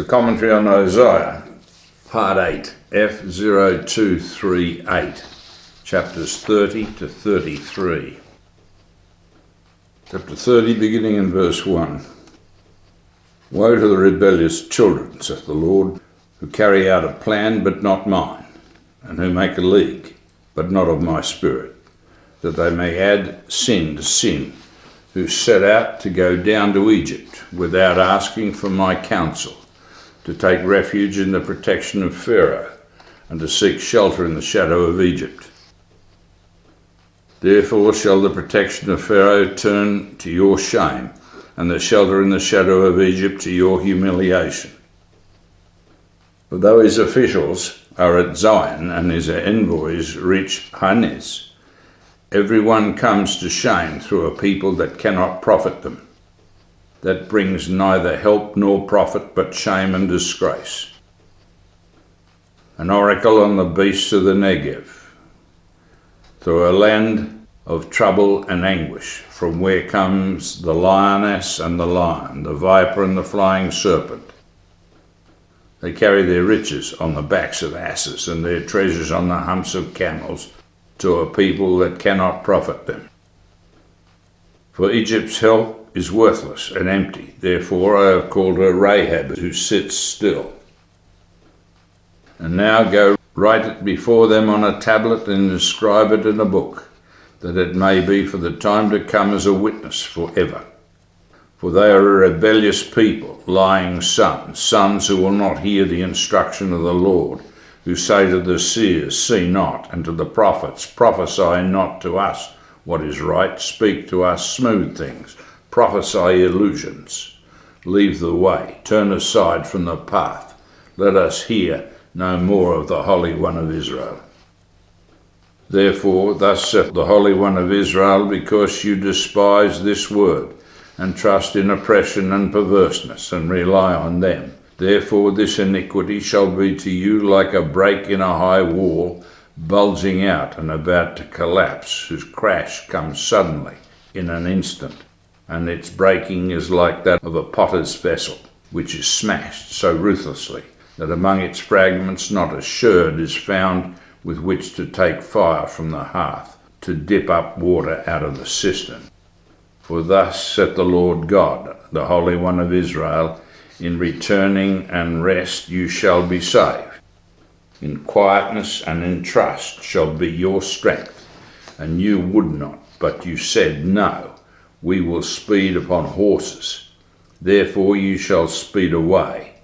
commentary on Isaiah, Part 8, F0238, chapters 30 to 33. Chapter 30, beginning in verse 1. Woe to the rebellious children, saith the Lord, who carry out a plan, but not mine, and who make a league, but not of my spirit, that they may add sin to sin, who set out to go down to Egypt, without asking for my counsel, to take refuge in the protection of Pharaoh, and to seek shelter in the shadow of Egypt. Therefore shall the protection of Pharaoh turn to your shame, and the shelter in the shadow of Egypt to your humiliation. For though his officials are at Zion, and his envoys reach Hanes, every one comes to shame through a people that cannot profit them, that brings neither help nor profit, but shame and disgrace. An oracle on the beasts of the Negev, through a land of trouble and anguish, from where comes the lioness and the lion, the viper and the flying serpent. They carry their riches on the backs of asses, and their treasures on the humps of camels, to a people that cannot profit them. For Egypt's help is worthless and empty, therefore I have called her Rahab, who sits still. And now go, write it before them on a tablet, and inscribe it in a book, that it may be for the time to come as a witness forever. For they are a rebellious people, lying sons who will not hear the instruction of the Lord, who say to the seers, see not, and to the prophets, prophesy not to us what is right, speak to us smooth things, prophesy illusions. Leave the way, turn aside from the path, let us hear no more of the Holy One of Israel. Therefore, thus saith the Holy One of Israel, because you despise this word, and trust in oppression and perverseness, and rely on them, therefore this iniquity shall be to you like a break in a high wall, bulging out and about to collapse, whose crash comes suddenly in an instant, and its breaking is like that of a potter's vessel, which is smashed so ruthlessly that among its fragments not a sherd is found with which to take fire from the hearth, to dip up water out of the cistern. For thus saith the Lord God, the Holy One of Israel, in returning and rest you shall be saved. In quietness and in trust shall be your strength. And you would not, but you said, no, we will speed upon horses. Therefore you shall speed away,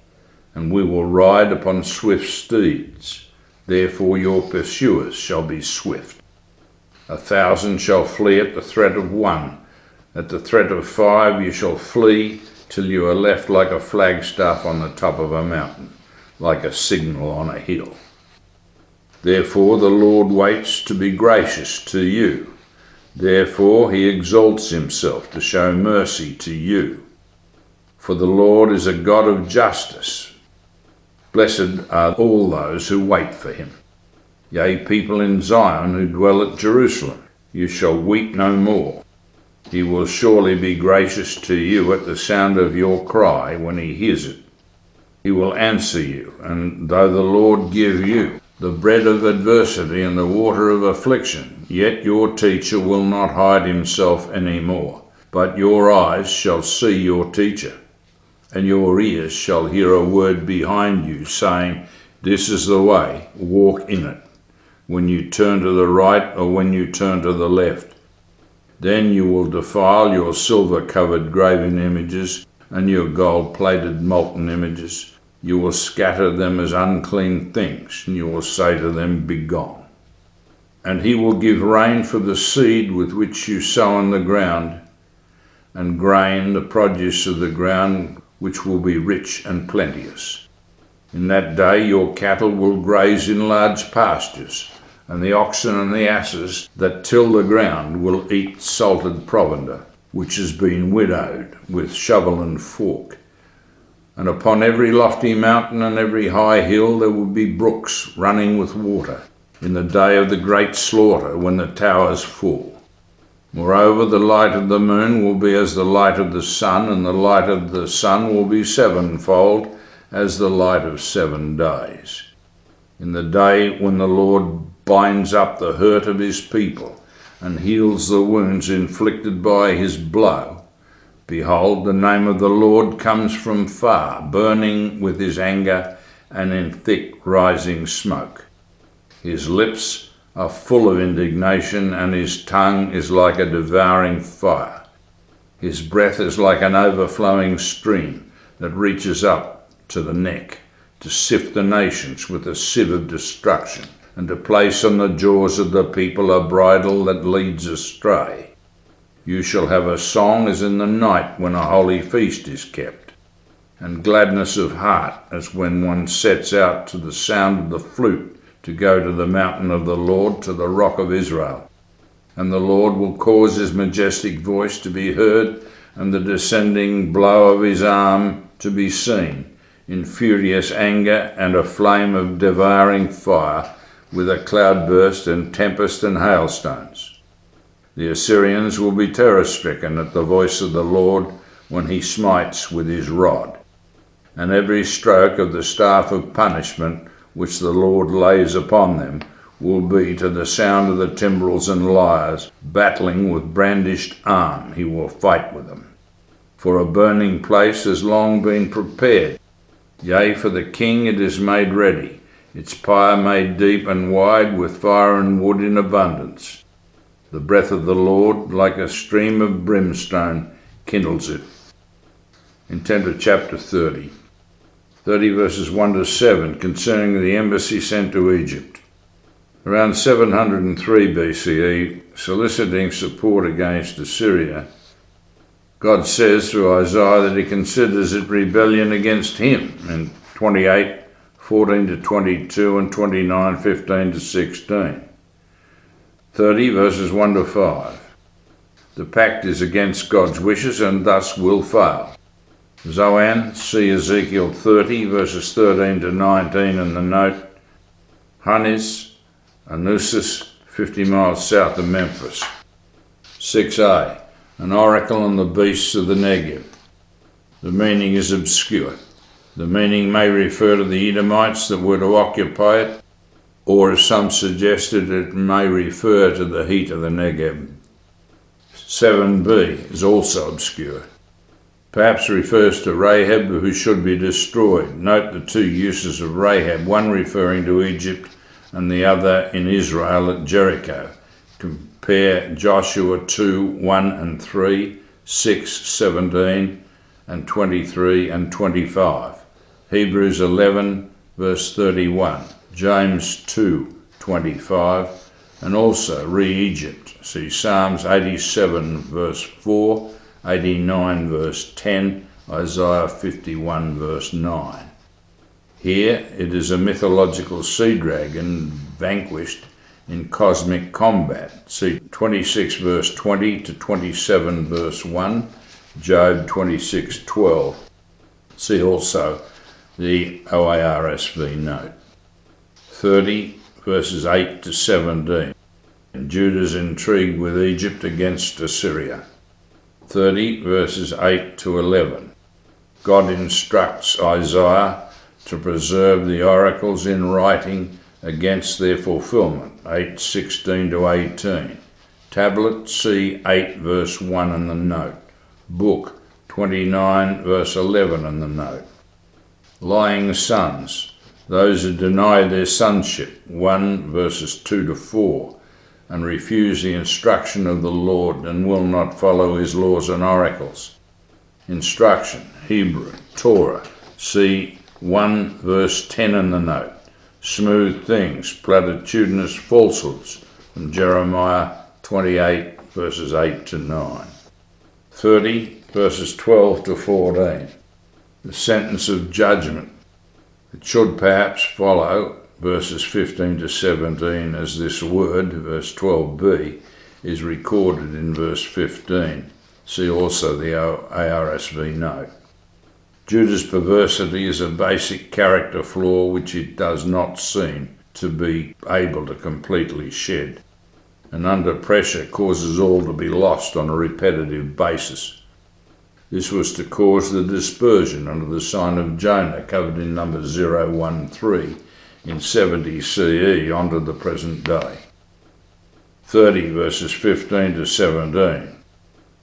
and we will ride upon swift steeds. Therefore your pursuers shall be swift. 1,000 shall flee at the threat of one. At the threat of 5 you shall flee, till you are left like a flagstaff on the top of a mountain, like a signal on a hill. Therefore the Lord waits to be gracious to you. Therefore he exalts himself to show mercy to you. For the Lord is a God of justice. Blessed are all those who wait for him. Yea, people in Zion who dwell at Jerusalem, you shall weep no more. He will surely be gracious to you at the sound of your cry when he hears it. He will answer you, and though the Lord give you the bread of adversity and the water of affliction, yet your teacher will not hide himself any more, but your eyes shall see your teacher, and your ears shall hear a word behind you, saying, this is the way, walk in it, when you turn to the right or when you turn to the left. Then you will defile your silver-covered graven images and your gold-plated molten images. You will scatter them as unclean things, and you will say to them, begone. And he will give rain for the seed with which you sow in the ground, and grain, the produce of the ground, which will be rich and plenteous. In that day your cattle will graze in large pastures, and the oxen and the asses that till the ground will eat salted provender, which has been winnowed with shovel and fork. And upon every lofty mountain and every high hill there will be brooks running with water, in the day of the great slaughter, when the towers fall. Moreover, the light of the moon will be as the light of the sun, and the light of the sun will be sevenfold, as the light of 7 days. In the day when the Lord binds up the hurt of his people and heals the wounds inflicted by his blow, behold, the name of the Lord comes from far, burning with his anger and in thick rising smoke. His lips are full of indignation, and his tongue is like a devouring fire. His breath is like an overflowing stream that reaches up to the neck, to sift the nations with a sieve of destruction, and to place on the jaws of the people a bridle that leads astray. You shall have a song as in the night when a holy feast is kept, and gladness of heart as when one sets out to the sound of the flute to go to the mountain of the Lord, to the rock of Israel. And the Lord will cause his majestic voice to be heard, and the descending blow of his arm to be seen, in furious anger and a flame of devouring fire, with a cloudburst and tempest and hailstones. The Assyrians will be terror-stricken at the voice of the Lord when he smites with his rod. And every stroke of the staff of punishment which the Lord lays upon them will be to the sound of the timbrels and lyres. Battling with brandished arm he will fight with them. For a burning place has long been prepared. Yea, for the king it is made ready, its pyre made deep and wide, with fire and wood in abundance. The breath of the Lord, like a stream of brimstone, kindles it. In chapter 30 verses 1 to 7, concerning the embassy sent to Egypt. Around 703 BCE, soliciting support against Assyria, God says through Isaiah that he considers it rebellion against him in 28:14 to 22 and 29:15 to 16. 30 verses 1 to 5. The pact is against God's wishes and thus will fail. Zoan, see Ezekiel 30 verses 13 to 19 in the note. Hanis, Anusis, 50 miles south of Memphis. 6a, an oracle on the beasts of the Negev. The meaning is obscure. The meaning may refer to the Edomites that were to occupy it, or as some suggested, it may refer to the heat of the Negev. 7b is also obscure. Perhaps refers to Rahab, who should be destroyed. Note the two uses of Rahab, one referring to Egypt and the other in Israel at Jericho. Compare Joshua 2:1 and 3, 6:17 and 23 and 25. Hebrews 11 verse 31, James 2:25, and also re-Egypt. See Psalms 87 verse 4, 89 verse 10, Isaiah 51 verse 9. Here it is a mythological sea dragon vanquished in cosmic combat. See 26 verse 20 to 27 verse 1, Job 26:12. See also the OARSV note. 30 verses 8 to 17. Judah's intrigue with Egypt against Assyria. 30 verses 8 to 11. God instructs Isaiah to preserve the oracles in writing against their fulfillment. 8:16 to 18. Tablet C 8 verse 1 in the note. Book 29 verse 11 in the note. Lying sons, those who deny their sonship. 1 verses 2 to 4. And refuse the instruction of the Lord and will not follow his laws and oracles. Instruction, Hebrew, Torah, see 1 verse 10 in the note. Smooth things, platitudinous falsehoods, from Jeremiah 28 verses 8 to 9. 30 verses 12 to 14. The sentence of judgment. It should perhaps follow verses 15 to 17, as this word, verse 12b, is recorded in verse 15. See also the ARSV note. Judah's perversity is a basic character flaw which it does not seem to be able to completely shed, and under pressure causes all to be lost on a repetitive basis. This was to cause the dispersion under the sign of Jonah, covered in number 013 in 70 CE onto the present day. 30 verses 15 to 17.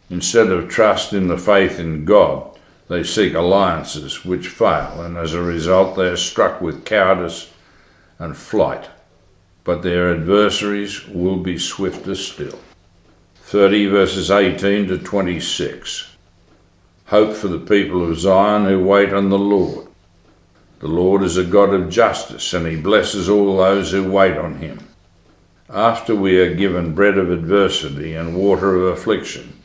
Instead of trust in the faith in God, they seek alliances which fail, and as a result they are struck with cowardice and flight. But their adversaries will be swifter still. 30 verses 18 to 26. Hope for the people of Zion who wait on the Lord. The Lord is a God of justice, and he blesses all those who wait on him. After we are given bread of adversity and water of affliction,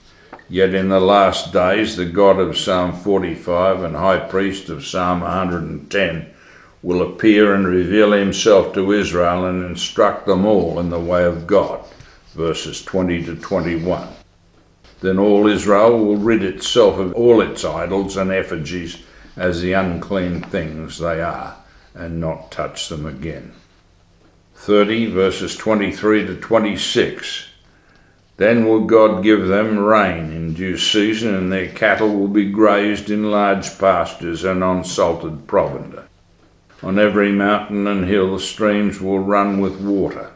yet in the last days the God of Psalm 45 and High Priest of Psalm 110 will appear and reveal himself to Israel and instruct them all in the way of God. Verses 20 to 21. Then all Israel will rid itself of all its idols and effigies as the unclean things they are, and not touch them again. 30 verses 23 to 26. Then will God give them rain in due season, and their cattle will be grazed in large pastures and on salted provender. On every mountain and hill the streams will run with water.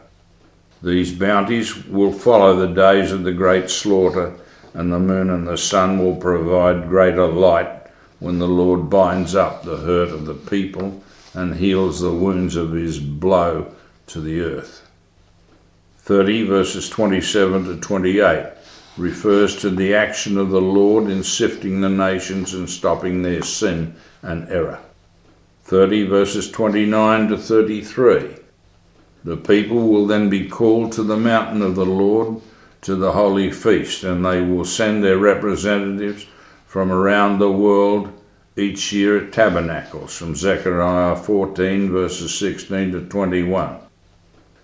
These bounties will follow the days of the great slaughter, and the moon and the sun will provide greater light when the Lord binds up the hurt of the people and heals the wounds of his blow to the earth. 30 verses 27 to 28 refers to the action of the Lord in sifting the nations and stopping their sin and error. 30 verses 29 to 33. The people will then be called to the mountain of the Lord, to the holy feast, and they will send their representatives from around the world each year at tabernacles, from Zechariah 14 verses 16 to 21.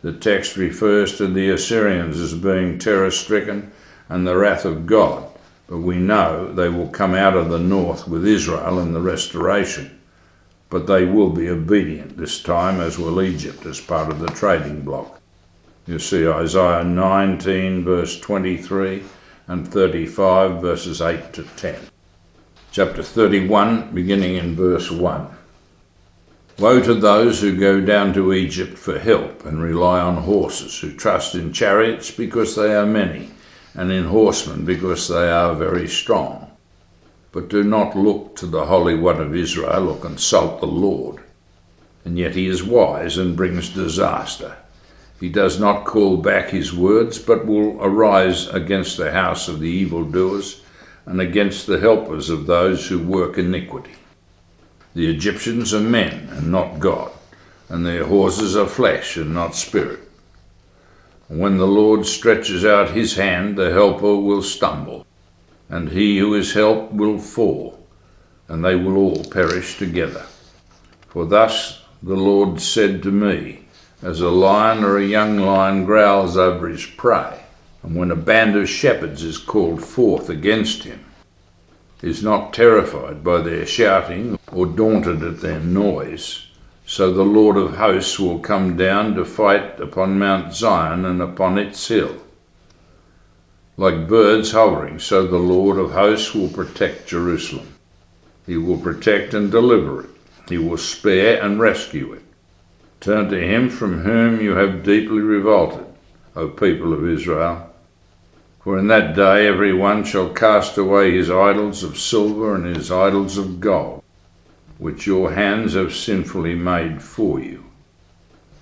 The text refers to the Assyrians as being terror-stricken and the wrath of God, but we know they will come out of the north with Israel in the restoration. But they will be obedient this time, as will Egypt as part of the trading bloc. You see Isaiah 19 verse 23 and 35 verses 8 to 10. Chapter 31, beginning in verse 1. Woe to those who go down to Egypt for help and rely on horses, who trust in chariots because they are many, and in horsemen because they are very strong. But do not look to the Holy One of Israel or consult the Lord. And yet he is wise and brings disaster. He does not call back his words, but will arise against the house of the evildoers and against the helpers of those who work iniquity. The Egyptians are men and not God, and their horses are flesh and not spirit. And when the Lord stretches out his hand, the helper will stumble, and he who is helped will fall, and they will all perish together. For thus the Lord said to me, as a lion or a young lion growls over his prey, and when a band of shepherds is called forth against him, is not terrified by their shouting or daunted at their noise, so the Lord of hosts will come down to fight upon Mount Zion and upon its hill. Like birds hovering, so the Lord of hosts will protect Jerusalem. He will protect and deliver it. He will spare and rescue it. Turn to him from whom you have deeply revolted, O people of Israel. For in that day every one shall cast away his idols of silver and his idols of gold, which your hands have sinfully made for you.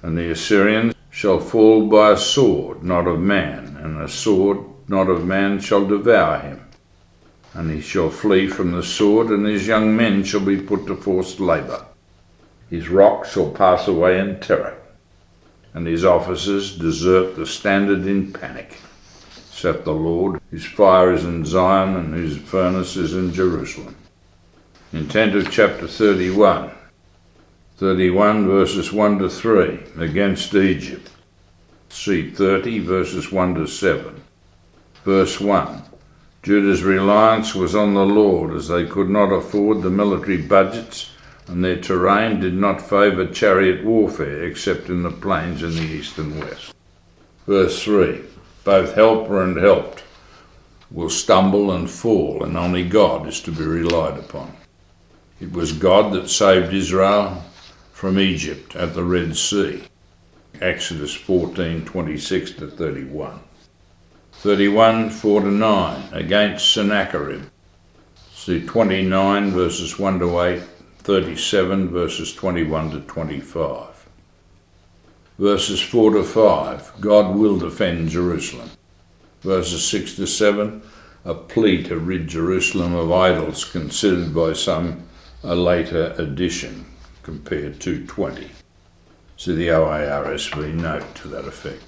And the Assyrians shall fall by a sword, not of man, and a sword not of man shall devour him. And he shall flee from the sword, and his young men shall be put to forced labour. His rocks shall pass away in terror, and his officers desert the standard in panic. Saith the Lord, whose fire is in Zion and whose furnace is in Jerusalem. Intent of chapter 31. 31 verses 1 to 3, against Egypt. See 30 verses 1 to 7. Verse 1. Judah's reliance was on the Lord, as they could not afford the military budgets, and their terrain did not favour chariot warfare except in the plains in the east and west. Verse 3. Both helper and helped will stumble and fall, and only God is to be relied upon. It was God that saved Israel from Egypt at the Red Sea. Exodus 14:26-31. 31:4-9 against Sennacherib. See 29 verses 1-8, 37 verses 21-25. Verses 4-5, God will defend Jerusalem. Verses 6-7, a plea to rid Jerusalem of idols considered by some a later addition, compared to 20. See the OARSV note to that effect.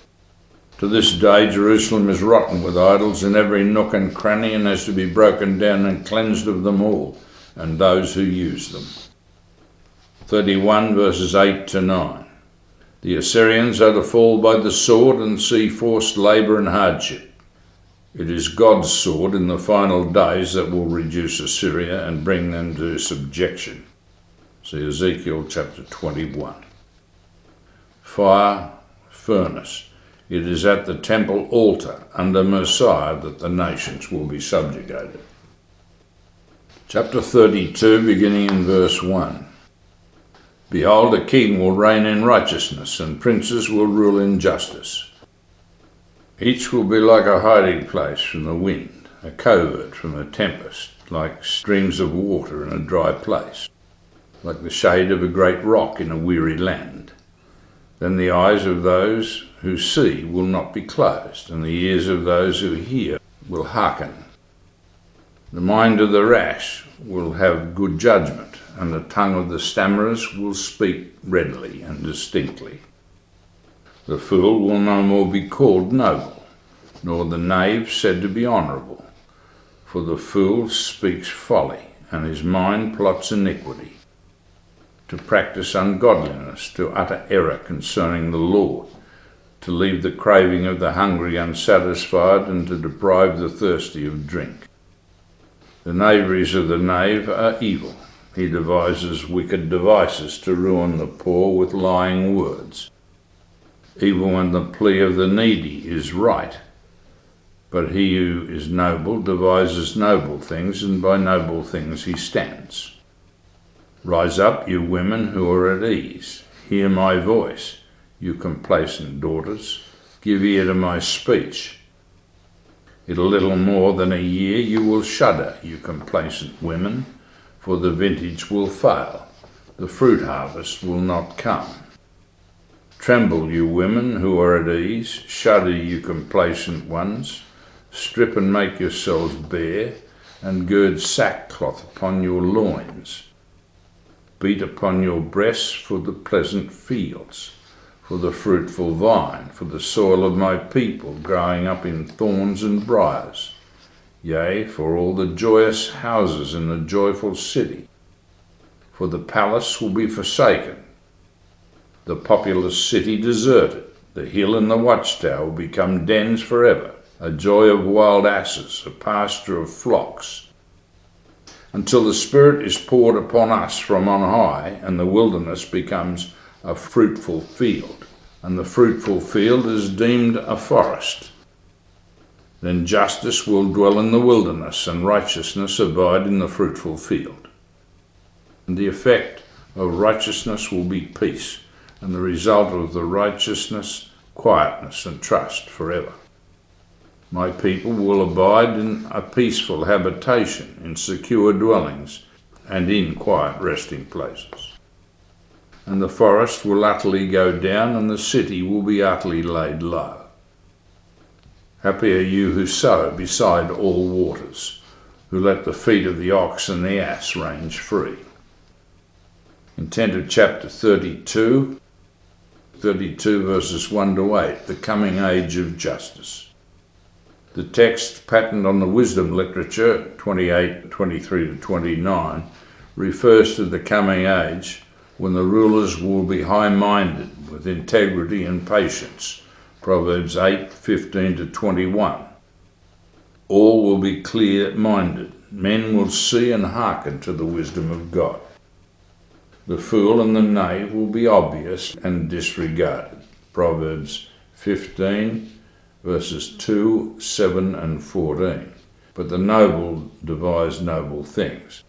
To this day, Jerusalem is rotten with idols in every nook and cranny, and has to be broken down and cleansed of them all, and those who use them. 31 verses 8-9. The Assyrians are to fall by the sword and see forced labour and hardship. It is God's sword in the final days that will reduce Assyria and bring them to subjection. See Ezekiel chapter 21. Fire, furnace. It is at the temple altar under Messiah that the nations will be subjugated. Chapter 32, beginning in verse 1. Behold, a king will reign in righteousness, and princes will rule in justice. Each will be like a hiding place from the wind, a covert from a tempest, like streams of water in a dry place, like the shade of a great rock in a weary land. Then the eyes of those who see will not be closed, and the ears of those who hear will hearken. The mind of the rash will have good judgment, and the tongue of the stammerers will speak readily and distinctly. The fool will no more be called noble, nor the knave said to be honourable. For the fool speaks folly, and his mind plots iniquity. To practice ungodliness, to utter error concerning the Lord, to leave the craving of the hungry unsatisfied, and to deprive the thirsty of drink. The knaveries of the knave are evil. He devises wicked devices to ruin the poor with lying words. Even when the plea of the needy is right. But he who is noble devises noble things, and by noble things he stands. Rise up, you women who are at ease. Hear my voice, you complacent daughters. Give ear to my speech. In a little more than a year you will shudder, you complacent women, for the vintage will fail, the fruit harvest will not come. Tremble, you women who are at ease, shudder, you complacent ones. Strip and make yourselves bare, and gird sackcloth upon your loins. Beat upon your breasts for the pleasant fields, for the fruitful vine, for the soil of my people growing up in thorns and briars. Yea, for all the joyous houses in the joyful city. For the palace will be forsaken, the populous city deserted. The hill and the watchtower will become dens forever, a joy of wild asses, a pasture of flocks. Until the Spirit is poured upon us from on high, and the wilderness becomes a fruitful field, and the fruitful field is deemed a forest. Then justice will dwell in the wilderness, and righteousness abide in the fruitful field. And the effect of righteousness will be peace, and the result of the righteousness, quietness and trust forever. My people will abide in a peaceful habitation, in secure dwellings, and in quiet resting places. And the forest will utterly go down, and the city will be utterly laid low. Happy are you who sow beside all waters, who let the feet of the ox and the ass range free. Intent of chapter 32 verses 1-8, the coming age of justice. The text, patterned on the wisdom literature, 28:23-29, refers to the coming age when the rulers will be high-minded with integrity and patience, Proverbs 8:15-21. All will be clear-minded. Men will see and hearken to the wisdom of God. The fool and the knave will be obvious and disregarded, Proverbs 15 verses 2, 7 and 14. but the noble devise noble things.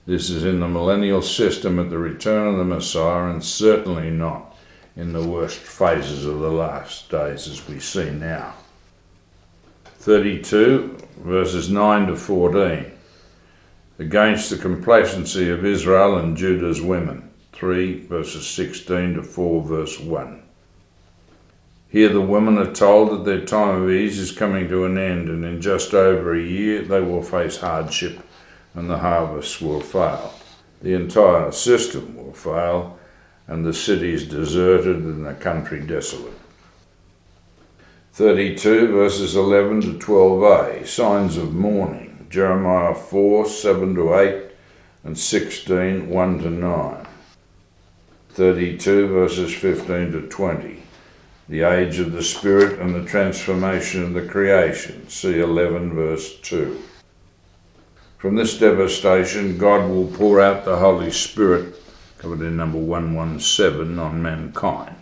This is in the millennial system at the return of the Messiah, and certainly not in the worst phases of the last days as we see now. 32 verses 9 to 14. Against the complacency of Israel and Judah's women. 3 verses 16 to 4 verse 1. Here the women are told that their time of ease is coming to an end, and in just over a year they will face hardship and the harvest will fail. The entire system will fail, and the cities deserted and the country desolate. 32 verses 11 to 12a, signs of mourning. Jeremiah 4, 7 to 8 and 16, 1 to 9. 32 verses 15 to 20, the age of the Spirit and the transformation of the creation. See 11 verse 2. From this devastation, God will pour out the Holy Spirit, covered in number 117, on mankind.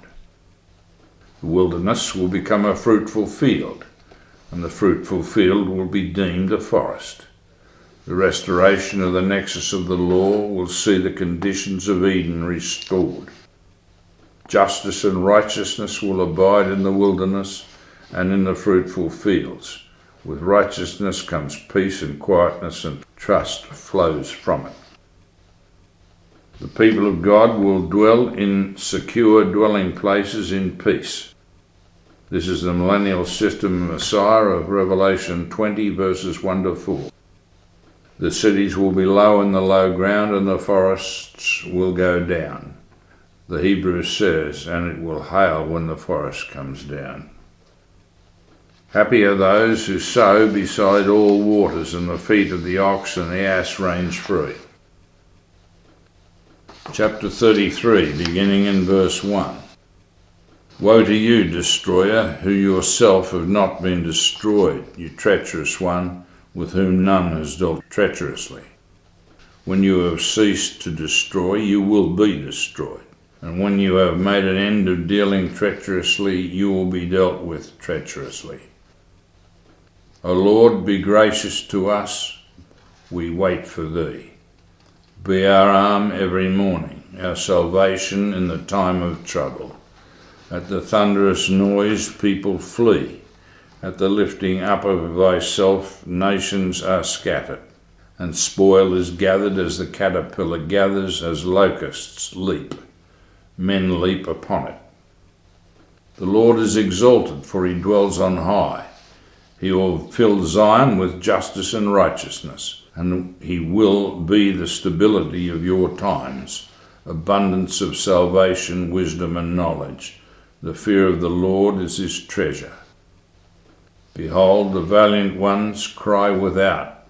The wilderness will become a fruitful field, and the fruitful field will be deemed a forest. The restoration of the nexus of the law will see the conditions of Eden restored. Justice and righteousness will abide in the wilderness and in the fruitful fields. With righteousness comes peace and quietness, and trust flows from it. The people of God will dwell in secure dwelling places in peace. This is the millennial system Messiah of Revelation 20 verses 1 to 4. The cities will be low in the low ground, and the forests will go down. The Hebrew says, and it will hail when the forest comes down. Happy are those who sow beside all waters, and the feet of the ox and the ass range free. Chapter 33, beginning in verse 1. Woe to you, destroyer, who yourself have not been destroyed, you treacherous one, with whom none has dealt treacherously. When you have ceased to destroy, you will be destroyed. And when you have made an end of dealing treacherously, you will be dealt with treacherously. O Lord, be gracious to us, we wait for thee. Be our arm every morning, our salvation in the time of trouble. At the thunderous noise people flee. At the lifting up of thyself nations are scattered, and spoil is gathered as the caterpillar gathers, as locusts leap. Men leap upon it. The Lord is exalted, for he dwells on high. He will fill Zion with justice and righteousness, and he will be the stability of your times, abundance of salvation, wisdom and knowledge. The fear of the Lord is his treasure. Behold, the valiant ones cry without.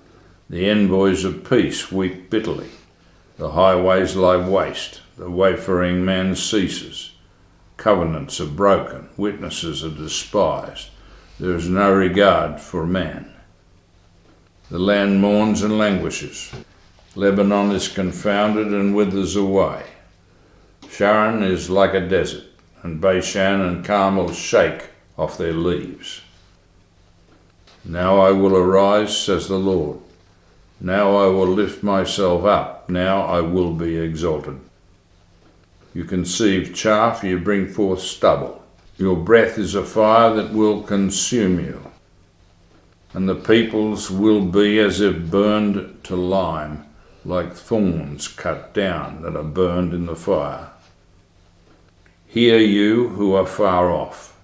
The envoys of peace weep bitterly. The highways lie waste. The wayfaring man ceases. Covenants are broken. Witnesses are despised. There is no regard for man. The land mourns and languishes. Lebanon is confounded and withers away. Sharon is like a desert, and Bashan and Carmel shake off their leaves. Now I will arise, says the Lord. Now I will lift myself up. Now I will be exalted. You conceive chaff, you bring forth stubble. Your breath is a fire that will consume you. And the peoples will be as if burned to lime, like thorns cut down that are burned in the fire. Hear you who are far off.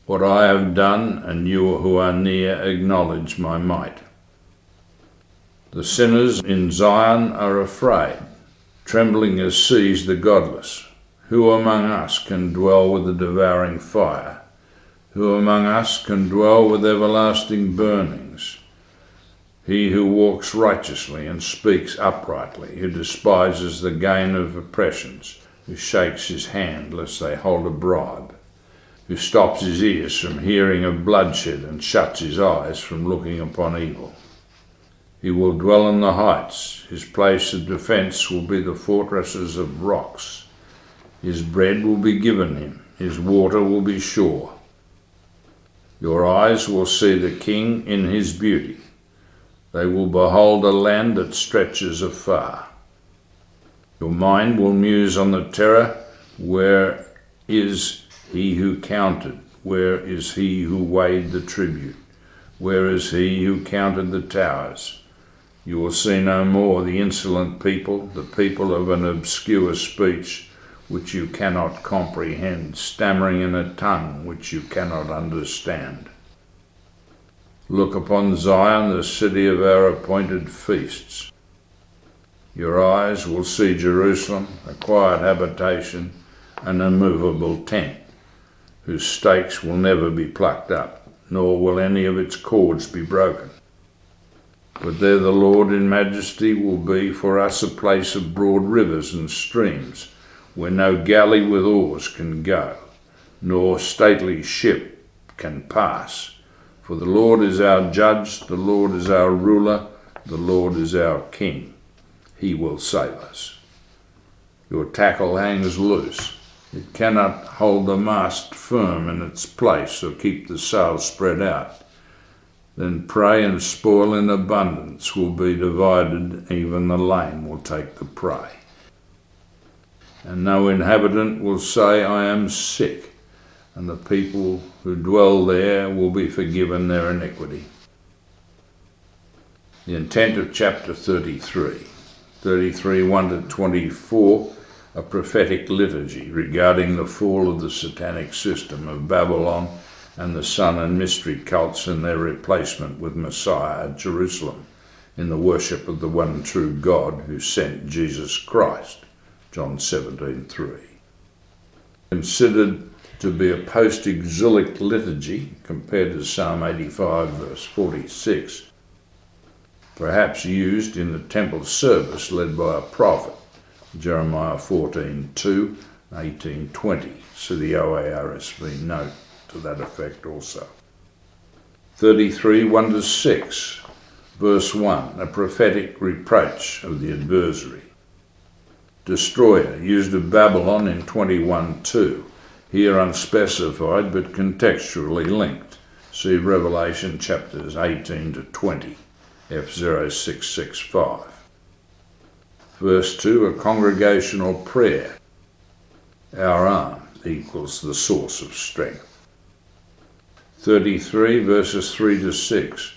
What I have done, and you who are near acknowledge my might. The sinners in Zion are afraid. Trembling has seized the godless. Who among us can dwell with the devouring fire? Who among us can dwell with everlasting burnings? He who walks righteously and speaks uprightly, who despises the gain of oppressions, who shakes his hand lest they hold a bribe, who stops his ears from hearing of bloodshed and shuts his eyes from looking upon evil. He will dwell in the heights. His place of defence will be the fortresses of rocks. His bread will be given him. His water will be sure. Your eyes will see the king in his beauty. They will behold a land that stretches afar. Your mind will muse on the terror. Where is he who counted? Where is he who weighed the tribute? Where is he who counted the towers? You will see no more the insolent people, the people of an obscure speech which you cannot comprehend, stammering in a tongue which you cannot understand. Look upon Zion, the city of our appointed feasts. Your eyes will see Jerusalem, a quiet habitation, an immovable tent, whose stakes will never be plucked up, nor will any of its cords be broken. But there the Lord in majesty will be for us a place of broad rivers and streams, where no galley with oars can go, nor stately ship can pass. For the Lord is our judge, the Lord is our ruler, the Lord is our king. He will save us. Your tackle hangs loose. It cannot hold the mast firm in its place or keep the sails spread out. Then prey and spoil in abundance will be divided, even the lame will take the prey. And no inhabitant will say, I am sick, and the people who dwell there will be forgiven their iniquity. The intent of chapter 33, 1-24, a prophetic liturgy regarding the fall of the satanic system of Babylon and the sun and mystery cults and their replacement with Messiah at Jerusalem in the worship of the one true God who sent Jesus Christ, John 17:3. Considered to be a post-exilic liturgy compared to Psalm 85 verse 46, perhaps used in the temple service led by a prophet, Jeremiah 14:2, 18:20. See the OARSV note to that effect also. 33, 1-6, verse 1, a prophetic reproach of the adversary. Destroyer, used of Babylon in 21:2, here unspecified but contextually linked. See Revelation chapters 18-20, F0665. Verse 2, a congregational prayer. Our arm equals the source of strength. 33, verses 3-6,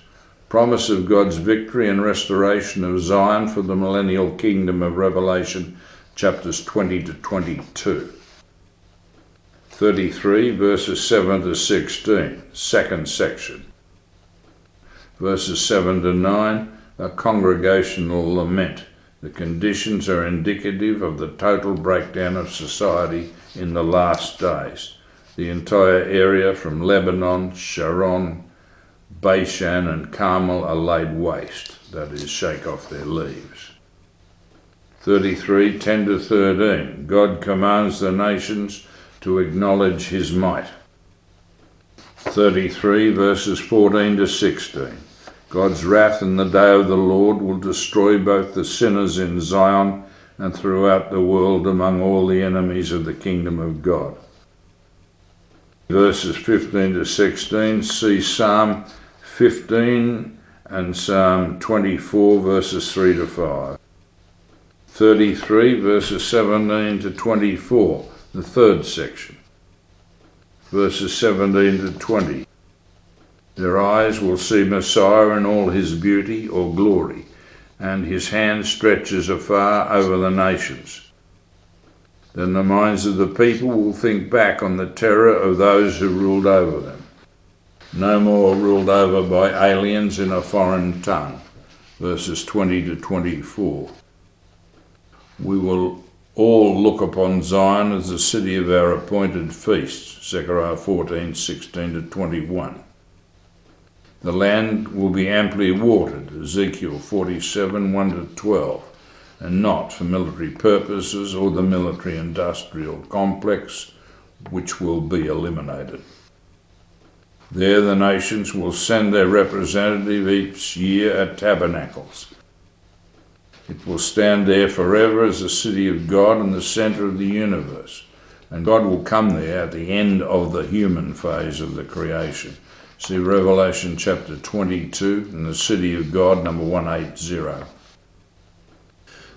promise of God's victory and restoration of Zion for the millennial kingdom of Revelation, chapters 20-22. 33, verses 7-16, second section. Verses 7-9, a congregational lament. The conditions are indicative of the total breakdown of society in the last days. The entire area from Lebanon, Sharon, Bashan and Carmel are laid waste, that is, shake off their leaves. 33, 10-13, God commands the nations to acknowledge his might. 33, verses 14-16, God's wrath in the day of the Lord will destroy both the sinners in Zion and throughout the world among all the enemies of the kingdom of God. Verses 15-16, see Psalm 15 and Psalm 24, verses 3-5. 33, verses 17-24, the third section. Verses 17-20. Their eyes will see Messiah in all his beauty or glory, and his hand stretches afar over the nations. Then the minds of the people will think back on the terror of those who ruled over them. No more ruled over by aliens in a foreign tongue. Verses 20-24. We will all look upon Zion as the city of our appointed feasts. Zechariah 14:16-21. The land will be amply watered. Ezekiel 47:1-12. And not for military purposes or the military-industrial complex, which will be eliminated. There the nations will send their representative each year at tabernacles. It will stand there forever as the city of God in the center of the universe, and God will come there at the end of the human phase of the creation, See Revelation chapter 22 and the City of God, number 180.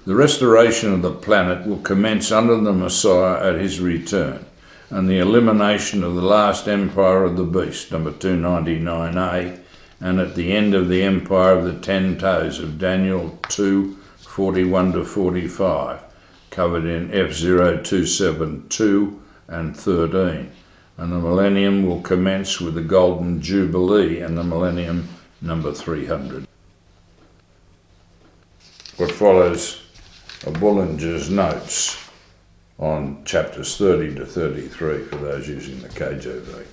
The restoration of the planet will commence under the Messiah at his return, and the elimination of the last empire of the beast, number 299a, and at the end of the empire of the 10 toes of Daniel 2:41-45, covered in F0272 and 13. And the millennium will commence with the Golden Jubilee and the millennium number 300. What follows are Bullinger's notes on chapters 30 to 33 for those using the KJV.